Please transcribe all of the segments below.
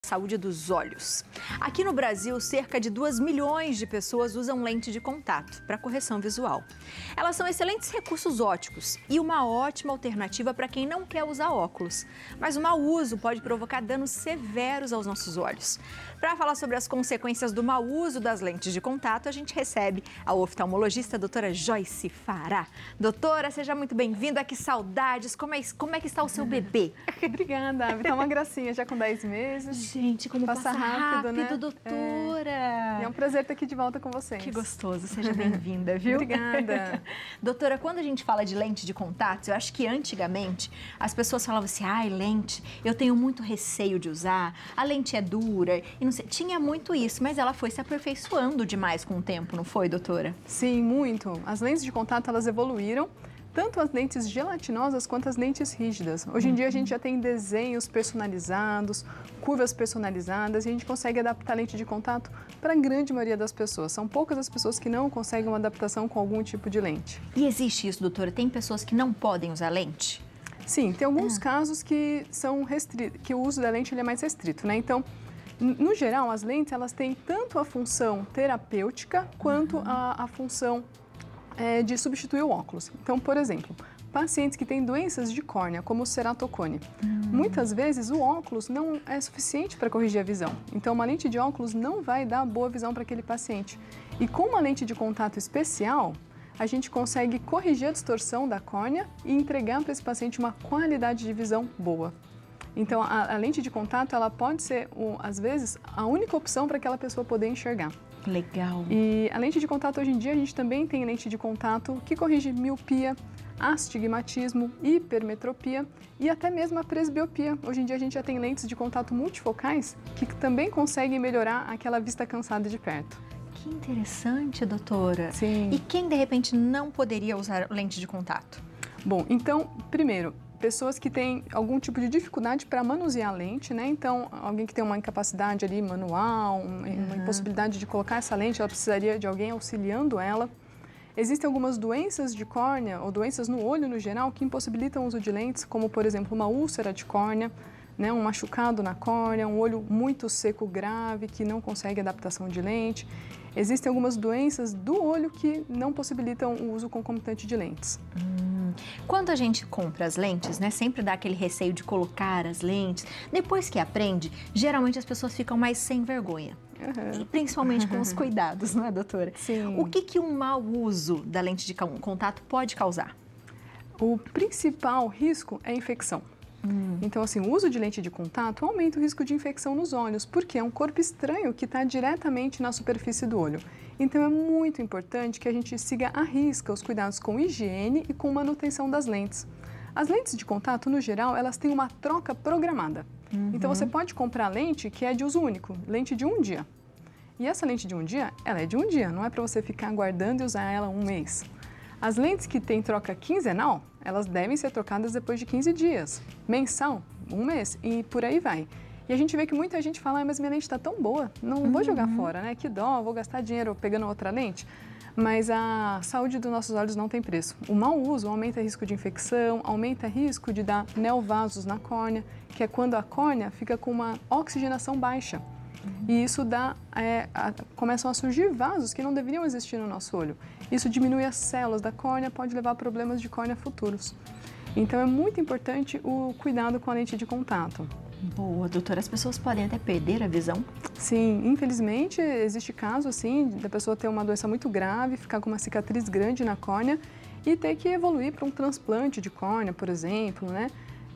Saúde dos olhos. Aqui no Brasil, cerca de 2 milhões de pessoas usam lente de contato para correção visual. Elas são excelentes recursos ópticos e uma ótima alternativa para quem não quer usar óculos. Mas o mau uso pode provocar danos severos aos nossos olhos. Para falar sobre as consequências do mau uso das lentes de contato, a gente recebe a oftalmologista a doutora Joyce Fará. Doutora, seja muito bem-vinda, que saudades, como é que está o seu bebê? Obrigada, está uma gracinha, já com 10 meses. Gente, como passa rápido, né? Doutora! É um prazer estar aqui de volta com vocês. Que gostoso, seja bem-vinda, viu? Obrigada. Doutora, quando a gente fala de lente de contato, eu acho que antigamente as pessoas falavam assim, ai, lente, eu tenho muito receio de usar, a lente é dura, e não sei, tinha muito isso, mas ela foi se aperfeiçoando demais com o tempo, não foi, doutora? Sim, muito. As lentes de contato, elas evoluíram, tanto as lentes gelatinosas quanto as lentes rígidas. Hoje em dia a gente já tem desenhos personalizados, curvas personalizadas e a gente consegue adaptar a lente de contato para a grande maioria das pessoas. São poucas as pessoas que não conseguem uma adaptação com algum tipo de lente. E existe isso, doutora? Tem pessoas que não podem usar lente? Sim, tem alguns casos que são restritos, que o uso da lente ele é mais restrito, né? Então, no geral, as lentes elas têm tanto a função terapêutica quanto a função de substituir o óculos. Então, por exemplo, pacientes que têm doenças de córnea, como o ceratocone, muitas vezes o óculos não é suficiente para corrigir a visão. Então, uma lente de óculos não vai dar boa visão para aquele paciente. E com uma lente de contato especial, a gente consegue corrigir a distorção da córnea e entregar para esse paciente uma qualidade de visão boa. Então, a lente de contato, ela pode ser, às vezes, a única opção para aquela pessoa poder enxergar. Legal. E a lente de contato, hoje em dia, a gente também tem lente de contato que corrige miopia, astigmatismo, hipermetropia e até mesmo a presbiopia. Hoje em dia, a gente já tem lentes de contato multifocais que também conseguem melhorar aquela vista cansada de perto. Que interessante, doutora. Sim. E quem, de repente, não poderia usar lente de contato? Bom, então, primeiro, pessoas que têm algum tipo de dificuldade para manusear a lente, né? Então, alguém que tem uma incapacidade ali manual, uma impossibilidade de colocar essa lente, ela precisaria de alguém auxiliando ela. Existem algumas doenças de córnea ou doenças no olho no geral que impossibilitam o uso de lentes, como, por exemplo, uma úlcera de córnea, né? Um machucado na córnea, um olho muito seco grave que não consegue adaptação de lente. Existem algumas doenças do olho que não possibilitam o uso concomitante de lentes. Quando a gente compra as lentes, né, sempre dá aquele receio de colocar as lentes. Depois que aprende, geralmente as pessoas ficam mais sem vergonha. E principalmente com os cuidados, não é, doutora? Sim. O que um mau uso da lente de contato pode causar? O principal risco é a infecção. Então, assim, o uso de lente de contato aumenta o risco de infecção nos olhos, porque é um corpo estranho que está diretamente na superfície do olho. Então, é muito importante que a gente siga à risca os cuidados com higiene e com manutenção das lentes. As lentes de contato, no geral, elas têm uma troca programada. Então, você pode comprar lente que é de uso único, lente de um dia. E essa lente de um dia, ela é de um dia, não é para você ficar guardando e usar ela um mês. As lentes que têm troca quinzenal, elas devem ser trocadas depois de 15 dias. Mensal, um mês e por aí vai. E a gente vê que muita gente fala, mas minha lente está tão boa, não vou jogar fora, né? Que dó, vou gastar dinheiro pegando outra lente. Mas a saúde dos nossos olhos não tem preço. O mau uso aumenta o risco de infecção, aumenta o risco de dar neovasos na córnea, que é quando a córnea fica com uma oxigenação baixa. E isso começam a surgir vasos que não deveriam existir no nosso olho. Isso diminui as células da córnea, pode levar a problemas de córnea futuros. Então é muito importante o cuidado com a lente de contato. Boa, doutora. As pessoas podem até perder a visão? Sim, infelizmente existe caso assim da pessoa ter uma doença muito grave, ficar com uma cicatriz grande na córnea e ter que evoluir para um transplante de córnea, por exemplo, né?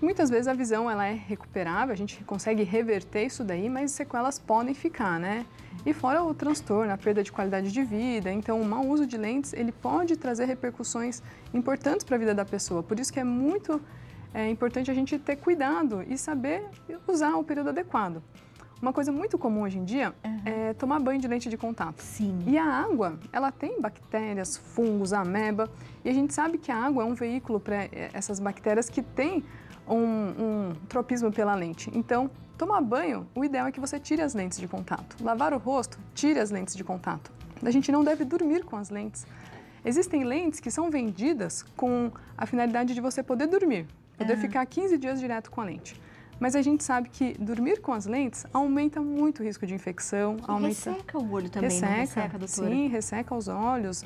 Muitas vezes a visão ela é recuperável, a gente consegue reverter isso daí, mas sequelas podem ficar, né? E fora o transtorno, a perda de qualidade de vida, então o mau uso de lentes, ele pode trazer repercussões importantes para a vida da pessoa. Por isso que é muito importante a gente ter cuidado e saber usar o período adequado. Uma coisa muito comum hoje em dia é tomar banho de lente de contato. Sim. E a água, ela tem bactérias, fungos, ameba, e a gente sabe que a água é um veículo para essas bactérias que têm um tropismo pela lente. Então, tomar banho, o ideal é que você tire as lentes de contato. Lavar o rosto, tire as lentes de contato. A gente não deve dormir com as lentes. Existem lentes que são vendidas com a finalidade de você poder dormir, poder ficar 15 dias direto com a lente. Mas a gente sabe que dormir com as lentes aumenta muito o risco de infecção. Resseca o olho também, não resseca, doutora? Sim, resseca os olhos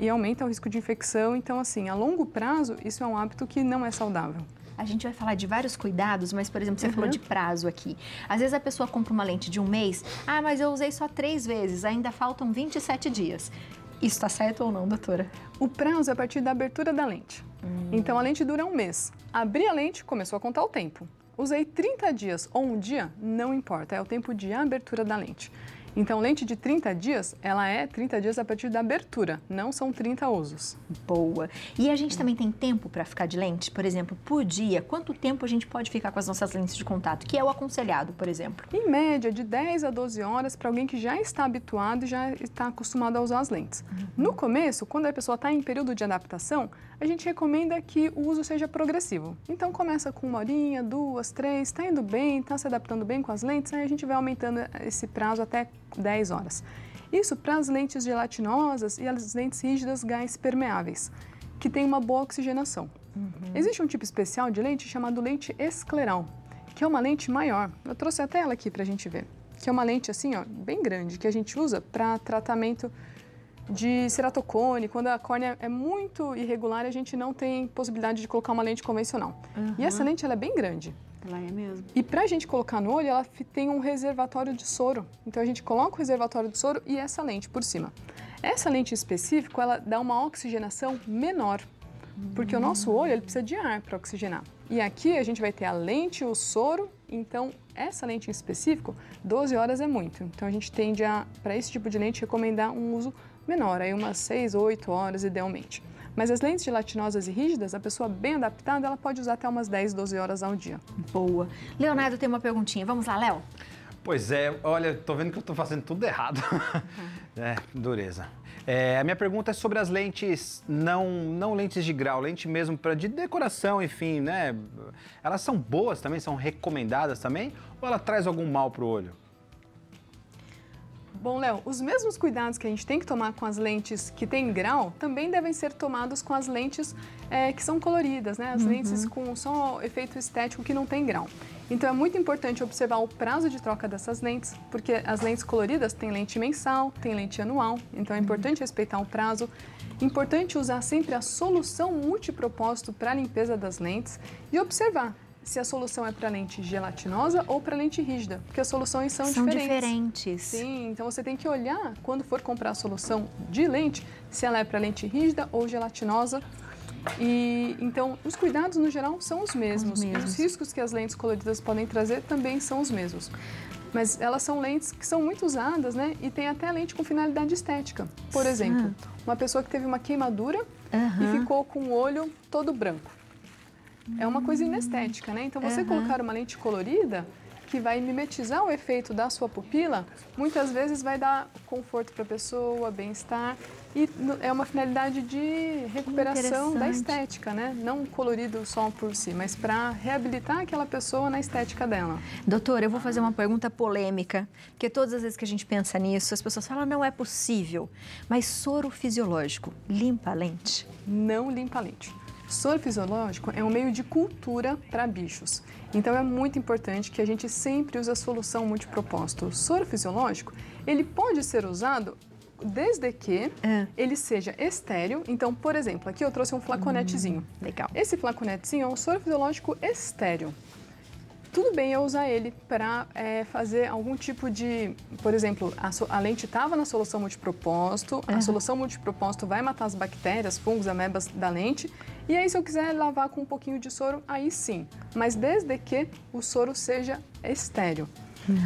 e aumenta o risco de infecção. Então, assim, a longo prazo, isso é um hábito que não é saudável. A gente vai falar de vários cuidados, mas, por exemplo, você falou de prazo aqui. Às vezes a pessoa compra uma lente de um mês, mas eu usei só 3 vezes, ainda faltam 27 dias. Isso está certo ou não, doutora? O prazo é a partir da abertura da lente. Então, a lente dura um mês. Abri a lente, começou a contar o tempo. Usei 30 dias ou um dia, não importa, é o tempo de abertura da lente. Então, lente de 30 dias, ela é 30 dias a partir da abertura, não são 30 usos. Boa. E a gente também tem tempo para ficar de lente? Por exemplo, por dia, quanto tempo a gente pode ficar com as nossas lentes de contato? Que é o aconselhado, por exemplo? Em média, de 10 a 12 horas para alguém que já está habituado e já está acostumado a usar as lentes. No começo, quando a pessoa está em período de adaptação, a gente recomenda que o uso seja progressivo. Então, começa com 1 horinha, 2, 3, está indo bem, está se adaptando bem com as lentes, aí a gente vai aumentando esse prazo até 10 horas. Isso para as lentes gelatinosas e as lentes rígidas gás permeáveis, que tem uma boa oxigenação. Existe um tipo especial de lente chamado lente escleral, que é uma lente maior. Eu trouxe até ela aqui para a gente ver. Que é uma lente assim, ó, bem grande, que a gente usa para tratamento de ceratocone. Quando a córnea é muito irregular, a gente não tem possibilidade de colocar uma lente convencional. E essa lente ela é bem grande. Ela é mesmo. E para a gente colocar no olho, ela tem um reservatório de soro. Então, a gente coloca o reservatório de soro e essa lente por cima. Essa lente específica, ela dá uma oxigenação menor, porque o nosso olho ele precisa de ar para oxigenar. E aqui a gente vai ter a lente e o soro, então essa lente em específico, 12 horas é muito. Então, a gente tende a, para esse tipo de lente, recomendar um uso menor, aí umas 6 ou 8 horas idealmente. Mas as lentes gelatinosas e rígidas, a pessoa bem adaptada, ela pode usar até umas 10, 12 horas ao dia. Boa. Leonardo tem uma perguntinha. Vamos lá, Léo? Pois é, olha, tô vendo que eu tô fazendo tudo errado. Dureza. A minha pergunta é sobre as lentes, não lentes de grau, lente mesmo de decoração, enfim, né? Elas são boas também, são recomendadas também? Ou ela traz algum mal pro olho? Bom, Léo, os mesmos cuidados que a gente tem que tomar com as lentes que têm grau, também devem ser tomados com as lentes que são coloridas, né? As lentes com só efeito estético que não tem grau. Então, é muito importante observar o prazo de troca dessas lentes, porque as lentes coloridas têm lente mensal, tem lente anual, então é importante respeitar o prazo. Importante usar sempre a solução multipropósito para a limpeza das lentes e observar se a solução é para lente gelatinosa ou para lente rígida, porque as soluções são diferentes. Sim, então você tem que olhar, quando for comprar a solução de lente, se ela é para lente rígida ou gelatinosa. E então, os cuidados no geral são os mesmos. Os riscos que as lentes coloridas podem trazer também são os mesmos. Mas elas são lentes que são muito usadas, né? E tem até lente com finalidade estética. Por exemplo, uma pessoa que teve uma queimadura e ficou com o olho todo branco. É uma coisa inestética, né? Então, você colocar uma lente colorida que vai mimetizar o efeito da sua pupila, muitas vezes vai dar conforto para a pessoa, bem-estar, e é uma finalidade de recuperação da estética, né? Não colorido só por si, mas para reabilitar aquela pessoa na estética dela. Doutora, eu vou fazer uma pergunta polêmica, porque todas as vezes que a gente pensa nisso, as pessoas falam, não é possível, mas soro fisiológico limpa a lente? Não limpa a lente. Soro fisiológico é um meio de cultura para bichos. Então, é muito importante que a gente sempre use a solução multipropósito. O soro fisiológico, ele pode ser usado desde que ele seja estéril. Então, por exemplo, aqui eu trouxe um flaconetezinho. Legal. Esse flaconetezinho é um soro fisiológico estéril. Tudo bem eu usar ele para fazer algum tipo de... Por exemplo, a lente estava na solução multipropósito, a solução multipropósito vai matar as bactérias, fungos, amebas da lente, e aí se eu quiser lavar com um pouquinho de soro, aí sim. Mas desde que o soro seja estéril.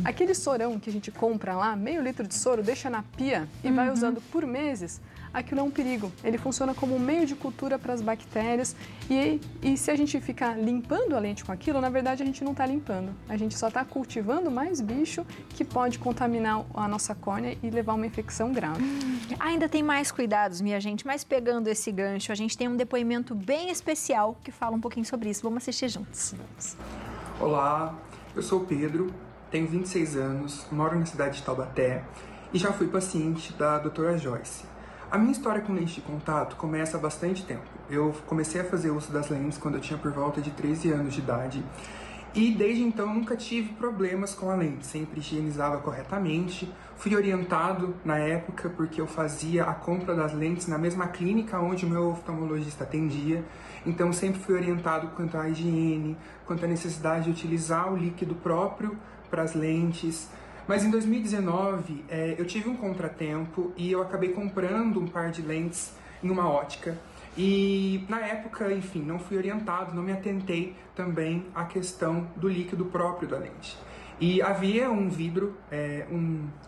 Aquele sorão que a gente compra lá, meio litro de soro, deixa na pia e vai usando por meses, aquilo é um perigo. Ele funciona como um meio de cultura para as bactérias e se a gente ficar limpando a lente com aquilo, na verdade a gente não está limpando. A gente só está cultivando mais bicho que pode contaminar a nossa córnea e levar uma infecção grave. Ainda tem mais cuidados, minha gente, mas pegando esse gancho, a gente tem um depoimento bem especial que fala um pouquinho sobre isso. Vamos assistir juntos. Olá, eu sou o Pedro, tenho 26 anos, moro na cidade de Taubaté e já fui paciente da doutora Joyce. A minha história com lente de contato começa há bastante tempo. Eu comecei a fazer uso das lentes quando eu tinha por volta de 13 anos de idade E desde então nunca tive problemas com a lente, sempre higienizava corretamente. Fui orientado na época porque eu fazia a compra das lentes na mesma clínica onde o meu oftalmologista atendia. Então sempre fui orientado quanto à higiene, quanto à necessidade de utilizar o líquido próprio para as lentes. Mas em 2019 eu tive um contratempo e eu acabei comprando um par de lentes em uma ótica. E na época, enfim, não fui orientado, não me atentei também à questão do líquido próprio da lente. E havia um vidro,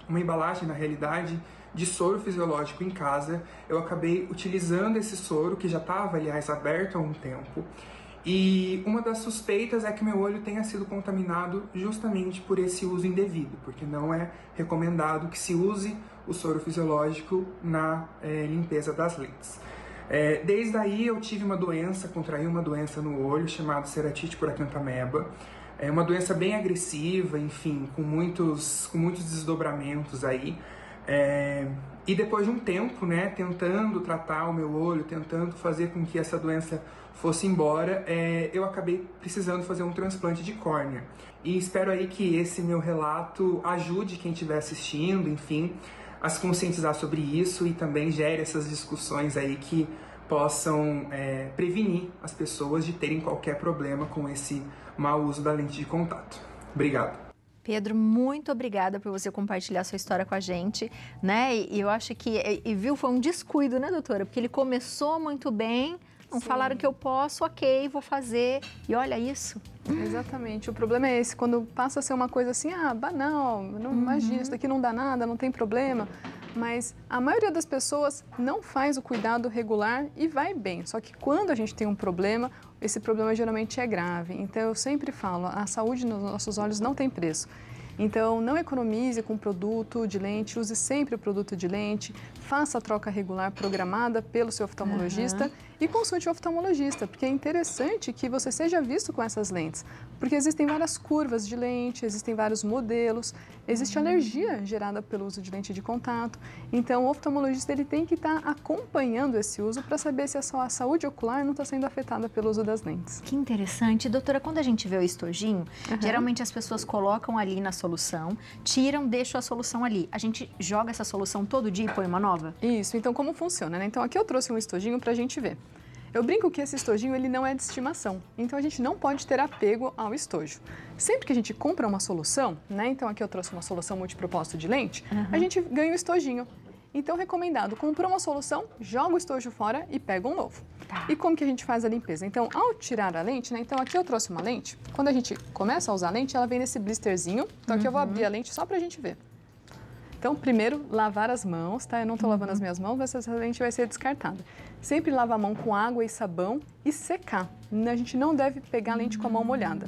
uma embalagem na realidade, de soro fisiológico em casa. Eu acabei utilizando esse soro, que já estava, aliás, aberto há um tempo. E uma das suspeitas é que meu olho tenha sido contaminado justamente por esse uso indevido, porque não é recomendado que se use o soro fisiológico na limpeza das lentes. Desde aí eu tive uma doença, contraí uma doença no olho chamada ceratite por acanthameba. É uma doença bem agressiva, enfim, com muitos desdobramentos aí. E depois de um tempo, né, tentando tratar o meu olho, tentando fazer com que essa doença fosse embora, eu acabei precisando fazer um transplante de córnea. E espero aí que esse meu relato ajude quem estiver assistindo, enfim, a se conscientizar sobre isso e também gere essas discussões aí que possam prevenir as pessoas de terem qualquer problema com esse mau uso da lente de contato. Obrigado. Pedro, muito obrigada por você compartilhar sua história com a gente, né? E eu acho que, foi um descuido, né, doutora? Porque ele começou muito bem, não falaram que eu posso, ok, vou fazer, e olha isso. Exatamente, o problema é esse, quando passa a ser uma coisa assim, banal, não imagina, isso daqui não dá nada, não tem problema, mas a maioria das pessoas não faz o cuidado regular e vai bem, só que quando a gente tem um problema, esse problema geralmente é grave, então eu sempre falo, a saúde nos nossos olhos não tem preço. Então, não economize com produto de lente, use sempre o produto de lente, faça a troca regular programada pelo seu oftalmologista e consulte o oftalmologista, porque é interessante que você seja visto com essas lentes, porque existem várias curvas de lente, existem vários modelos, existe alergia gerada pelo uso de lente de contato, então o oftalmologista ele tem que estar acompanhando esse uso para saber se a sua saúde ocular não está sendo afetada pelo uso das lentes. Que interessante. Doutora, quando a gente vê o estojinho, geralmente as pessoas colocam ali na solução, tiram, deixam a solução ali. A gente joga essa solução todo dia e põe uma nova? Isso, então como funciona, né? Então aqui eu trouxe um estojinho para a gente ver. Eu brinco que esse estojinho ele não é de estimação, então a gente não pode ter apego ao estojo. Sempre que a gente compra uma solução, né? Então aqui eu trouxe uma solução multipropósito de lente, a gente ganha o estojinho. Então recomendado, comprou uma solução, joga o estojo fora e pega um novo. E como que a gente faz a limpeza? Então ao tirar a lente, né? Então aqui eu trouxe uma lente, quando a gente começa a usar a lente, ela vem nesse blisterzinho, então aqui eu vou abrir a lente só pra gente ver. Então, primeiro, lavar as mãos, tá? Eu não estou lavando as minhas mãos, mas essa lente vai ser descartada. Sempre lavar a mão com água e sabão e secar. A gente não deve pegar a lente com a mão molhada.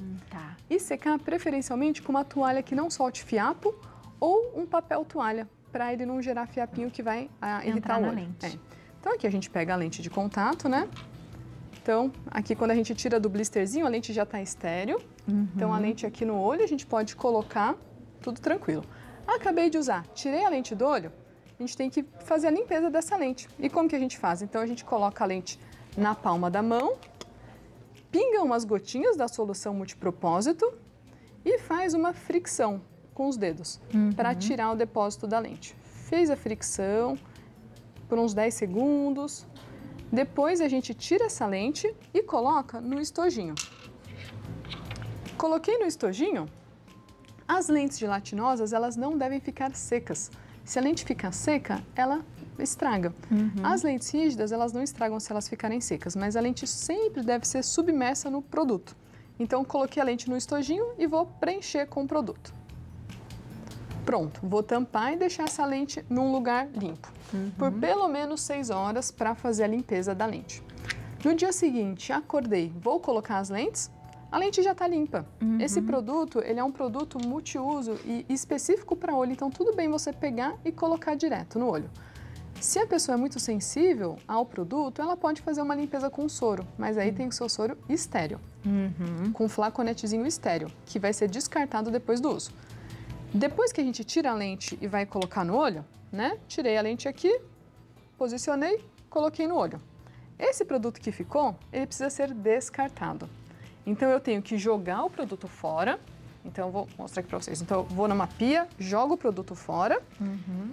E secar preferencialmente com uma toalha que não solte fiapo ou um papel toalha, para ele não gerar fiapinho que vai irritar o olho. Então, aqui a gente pega a lente de contato, né? Então, aqui quando a gente tira do blisterzinho, a lente já está estéreo. Então, a lente aqui no olho, a gente pode colocar tudo tranquilo. Acabei de usar, tirei a lente do olho, a gente tem que fazer a limpeza dessa lente. E como que a gente faz? Então, a gente coloca a lente na palma da mão, pinga umas gotinhas da solução multipropósito e faz uma fricção com os dedos para tirar o depósito da lente. Fez a fricção por uns 10 segundos, depois a gente tira essa lente e coloca no estojinho. Coloquei no estojinho. As lentes gelatinosas, elas não devem ficar secas. Se a lente ficar seca, ela estraga. As lentes rígidas, elas não estragam se elas ficarem secas, mas a lente sempre deve ser submersa no produto. Então, coloquei a lente no estojinho e vou preencher com o produto. Pronto, vou tampar e deixar essa lente num lugar limpo. Por pelo menos 6 horas para fazer a limpeza da lente. No dia seguinte, acordei, vou colocar as lentes. A lente já está limpa. Esse produto, ele é um produto multiuso e específico para olho, então tudo bem você pegar e colocar direto no olho. Se a pessoa é muito sensível ao produto, ela pode fazer uma limpeza com soro, mas aí tem que ser o soro estéreo, com flaconetezinho estéreo, que vai ser descartado depois do uso. Depois que a gente tira a lente e vai colocar no olho, né? Tirei a lente aqui, posicionei, coloquei no olho. Esse produto que ficou, ele precisa ser descartado. Então, eu tenho que jogar o produto fora. Então, eu vou mostrar aqui para vocês. Então, eu vou numa pia, jogo o produto fora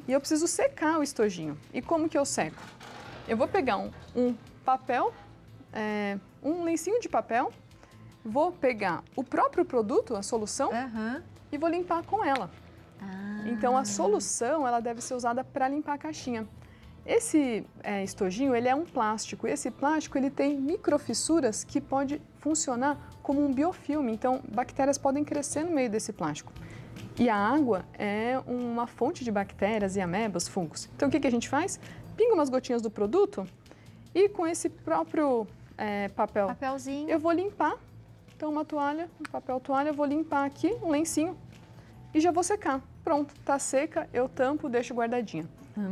e eu preciso secar o estojinho. E como que eu seco? Eu vou pegar um papel, um lencinho de papel, vou pegar o próprio produto, a solução, e vou limpar com ela. Então, a solução ela deve ser usada para limpar a caixinha. Esse estojinho, ele é um plástico. E esse plástico, ele tem microfissuras que pode funcionar como um biofilme. Então, bactérias podem crescer no meio desse plástico. E a água é uma fonte de bactérias e amebas, fungos. Então, o que a gente faz? Pinga umas gotinhas do produto e com esse próprio papelzinho, eu vou limpar. Então, uma toalha, um papel toalha, eu vou limpar aqui, um lencinho e já vou secar. Pronto, tá seca, eu tampo, deixo guardadinha.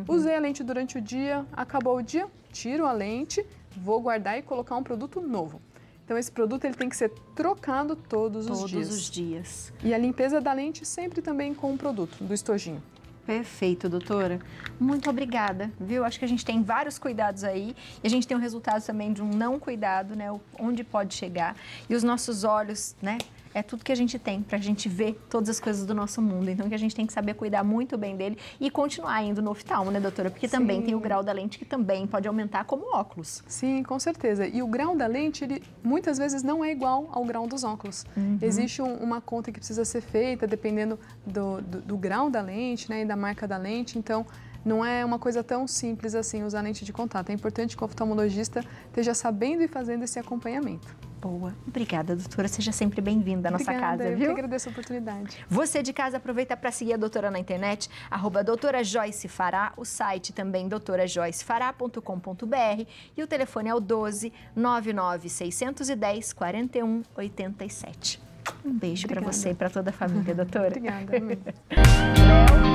Usei a lente durante o dia, acabou o dia, tiro a lente, vou guardar e colocar um produto novo. Então, esse produto ele tem que ser trocado todos os dias. Todos os dias. E a limpeza da lente sempre também com o produto, do estojinho. Perfeito, doutora. Muito obrigada, viu? Acho que a gente tem vários cuidados aí e a gente tem um resultado também de um não cuidado, né? Onde pode chegar. E os nossos olhos, né? É tudo que a gente tem para a gente ver todas as coisas do nosso mundo. Então, que a gente tem que saber cuidar muito bem dele e continuar indo no oftalmo, né, doutora? Porque também tem o grau da lente que também pode aumentar como óculos. Sim, com certeza. E o grau da lente, ele muitas vezes não é igual ao grau dos óculos. Existe uma conta que precisa ser feita dependendo do grau da lente, né, e da marca da lente. Então, não é uma coisa tão simples assim usar lente de contato. É importante que o oftalmologista esteja sabendo e fazendo esse acompanhamento. Boa. Obrigada, doutora. Seja sempre bem-vinda à nossa casa, viu? Eu que agradeço a oportunidade. Você de casa aproveita para seguir a doutora na internet, @doutora Joyce Fará, o site também doutorajoycefará.com.br e o telefone é o 12 99 610 4187. Um beijo para você e para toda a família, doutora. Obrigada. Léo.